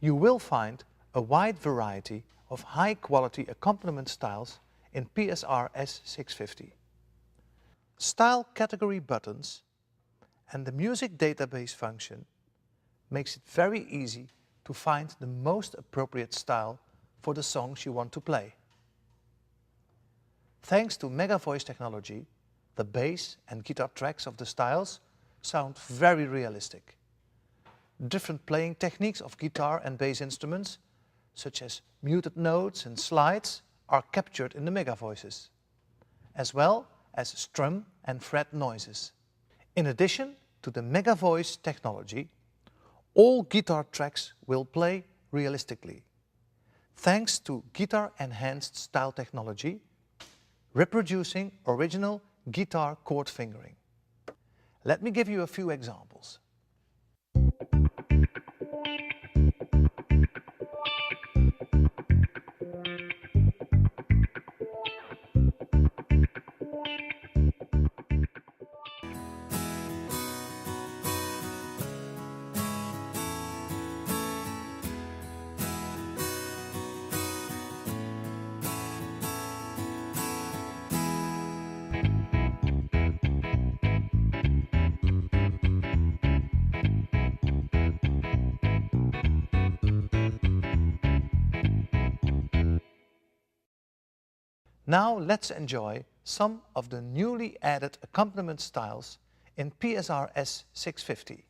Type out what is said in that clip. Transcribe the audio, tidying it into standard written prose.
You will find a wide variety of high-quality accompaniment styles in PSR S650. Style category buttons and the music database function makes it very easy to find the most appropriate style for the songs you want to play. Thanks to Mega Voice technology, the bass and guitar tracks of the styles sound very realistic. Different playing techniques of guitar and bass instruments, such as muted notes and slides, are captured in the Mega Voices, as well as strum and fret noises. In addition to the Mega Voice technology, all guitar tracks will play realistically, thanks to guitar-enhanced style technology, reproducing original guitar chord fingering. Let me give you a few examples. Now let's enjoy some of the newly added accompaniment styles in PSR S650.